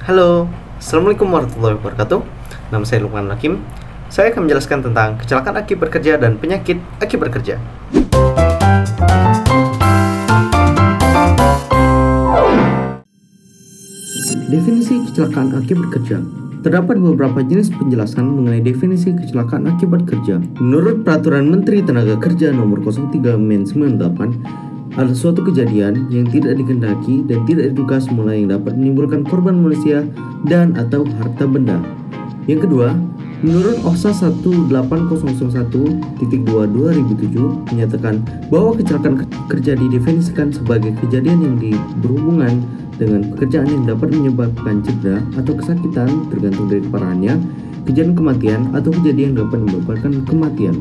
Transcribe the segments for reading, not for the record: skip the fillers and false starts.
Halo, Assalamualaikum warahmatullahi wabarakatuh. Nama saya Lukman Hakim. Saya akan menjelaskan tentang kecelakaan akibat kerja dan penyakit akibat kerja. Definisi kecelakaan akibat kerja. Terdapat beberapa jenis penjelasan mengenai definisi kecelakaan akibat kerja. Menurut Peraturan Menteri Tenaga Kerja Nomor 03 Men 98, ada suatu kejadian yang tidak dikehendaki dan tidak diduga semula yang dapat menimbulkan korban manusia dan atau harta benda. Yang kedua, menurut OHSA 18001.2/2007 menyatakan bahwa kecelakaan kerja didefinisikan sebagai kejadian yang berhubungan dengan pekerjaan yang dapat menyebabkan cedera atau kesakitan tergantung dari keparahannya, kejadian kematian atau kejadian yang dapat menyebabkan kematian.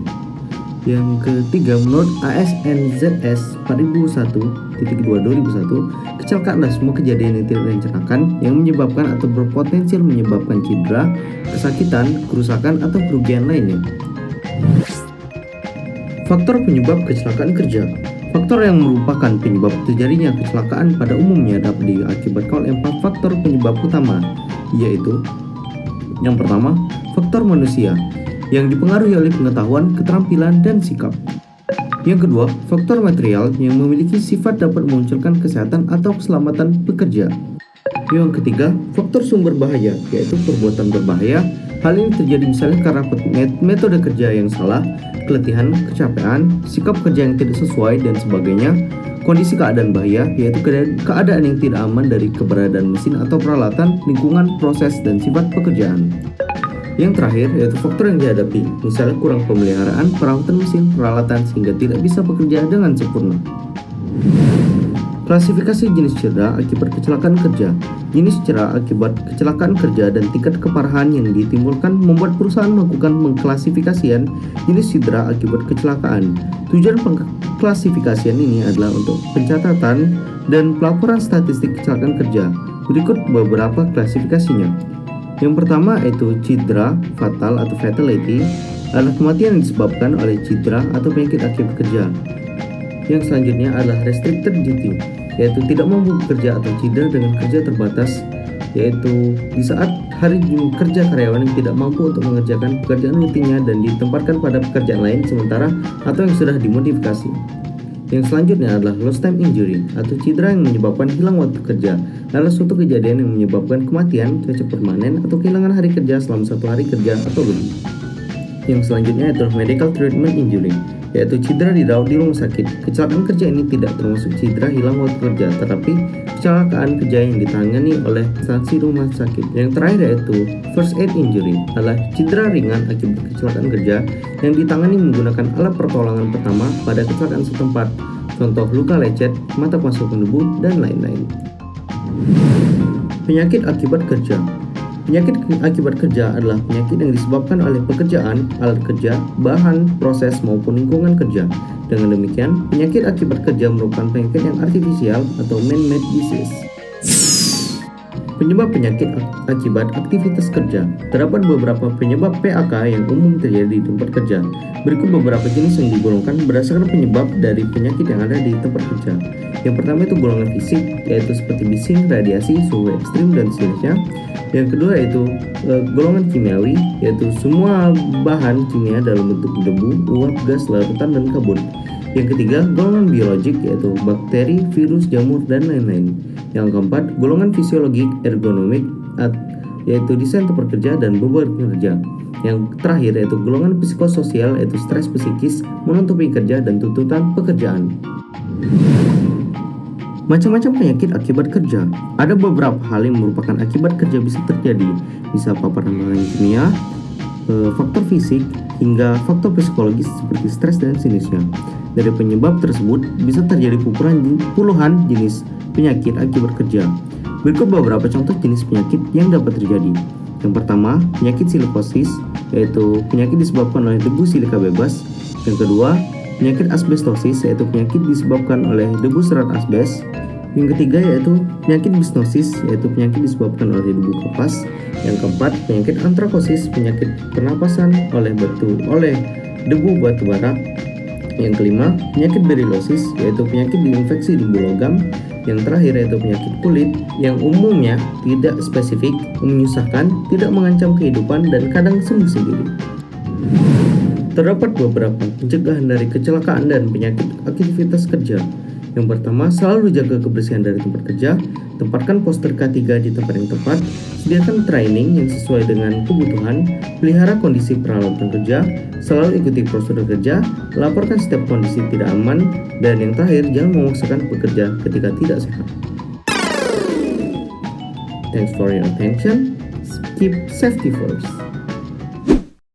Yang ketiga, menurut ASNZS 4001.2/2001, kecelakaan adalah semua kejadian yang tidak direncanakan yang menyebabkan atau berpotensial menyebabkan cedera, kesakitan, kerusakan, atau kerugian lainnya. Faktor penyebab kecelakaan kerja. Faktor yang merupakan penyebab terjadinya kecelakaan pada umumnya dapat diakibatkan oleh 4 faktor penyebab utama, yaitu yang pertama, faktor manusia yang dipengaruhi oleh pengetahuan, keterampilan, dan sikap. Yang kedua, faktor material yang memiliki sifat dapat memunculkan kesehatan atau keselamatan pekerja. Yang ketiga, faktor sumber bahaya, yaitu perbuatan berbahaya. Hal ini terjadi misalnya karena metode kerja yang salah, keletihan, kecapean, sikap kerja yang tidak sesuai, dan sebagainya. Kondisi keadaan bahaya, yaitu keadaan yang tidak aman dari keberadaan mesin atau peralatan, lingkungan, proses, dan sifat pekerjaan. Yang terakhir yaitu faktor yang dihadapi, misalnya kurang pemeliharaan, perawatan mesin, peralatan sehingga tidak bisa bekerja dengan sempurna. Klasifikasi jenis cedera akibat kecelakaan kerja. Jenis cedera akibat kecelakaan kerja dan tingkat keparahan yang ditimbulkan membuat perusahaan melakukan pengklasifikasian jenis cedera akibat kecelakaan. Tujuan pengklasifikasian ini adalah untuk pencatatan dan pelaporan statistik kecelakaan kerja. Berikut beberapa klasifikasinya. Yang pertama yaitu cedera fatal atau fatality adalah kematian yang disebabkan oleh cedera atau penyakit akibat kerja. Yang selanjutnya adalah restricted duty, yaitu tidak mampu bekerja atau cedera dengan kerja terbatas, yaitu di saat hari kerja karyawan yang tidak mampu untuk mengerjakan pekerjaan rutinnya dan ditempatkan pada pekerjaan lain sementara atau yang sudah dimodifikasi. Yang selanjutnya adalah lost time injury atau cedera yang menyebabkan hilang waktu kerja, adalah suatu kejadian yang menyebabkan kematian, cacat permanen, atau kehilangan hari kerja selama 1 hari kerja atau lebih. Yang selanjutnya adalah medical treatment injury, yaitu cedera dirawat di rumah sakit. Kecelakaan kerja ini tidak termasuk cedera hilang waktu kerja, tetapi kecelakaan kerja yang ditangani oleh instansi rumah sakit. Yang terakhir yaitu first aid injury, adalah cedera ringan akibat kecelakaan kerja yang ditangani menggunakan alat pertolongan pertama pada kecelakaan setempat, contoh luka lecet, mata kemasukan debu, dan lain-lain. Penyakit akibat kerja. Penyakit akibat kerja adalah penyakit yang disebabkan oleh pekerjaan, alat kerja, bahan, proses, maupun lingkungan kerja. Dengan demikian, penyakit akibat kerja merupakan penyakit yang artifisial atau man-made disease. Penyebab penyakit akibat aktivitas kerja. Terdapat beberapa penyebab PAK yang umum terjadi di tempat kerja. Berikut beberapa jenis yang digolongkan berdasarkan penyebab dari penyakit yang ada di tempat kerja. Yang pertama itu golongan fisik, yaitu seperti bising, radiasi, suhu ekstrim, dan seterusnya. Yang kedua yaitu golongan kimiawi, yaitu semua bahan kimia dalam bentuk debu, uap, gas, larutan, dan kabut. Yang ketiga, golongan biologik, yaitu bakteri, virus, jamur, dan lain-lain. Yang keempat, golongan fisiologik, ergonomik, yaitu desain tempat kerja dan beban kerja. Yang terakhir yaitu golongan psikososial, yaitu stres psikis, menutupi kerja, dan tuntutan pekerjaan. Macam-macam penyakit akibat kerja. Ada beberapa hal yang merupakan akibat kerja bisa terjadi, bisa paparan bahan kimia, faktor fisik, hingga faktor psikologis seperti stres dan sejenisnya. Dari penyebab tersebut bisa terjadi puluhan jenis penyakit akibat kerja. Berikut beberapa contoh jenis penyakit yang dapat terjadi. Yang pertama, penyakit silikosis, yaitu penyakit disebabkan oleh debu silika bebas. Yang kedua, penyakit asbestosis, yaitu penyakit disebabkan oleh debu serat asbes. Yang ketiga yaitu penyakit bisnosis, yaitu penyakit disebabkan oleh debu kapas. Yang keempat, penyakit antrakosis, penyakit pernapasan oleh debu batu bara. Yang kelima, penyakit berilosis, yaitu penyakit diinfeksi debu logam. Yang terakhir yaitu penyakit kulit yang umumnya tidak spesifik, menyusahkan, tidak mengancam kehidupan, dan kadang sembuh sendiri. Terdapat beberapa pencegahan dari kecelakaan dan penyakit aktivitas kerja. Yang pertama, selalu jaga kebersihan dari tempat kerja, tempatkan poster K3 di tempat yang tepat, sediakan training yang sesuai dengan kebutuhan, pelihara kondisi peralatan kerja, selalu ikuti prosedur kerja, laporkan setiap kondisi tidak aman, dan yang terakhir, jangan memaksakan pekerja ketika tidak sehat. Thanks for your attention. Keep safety first.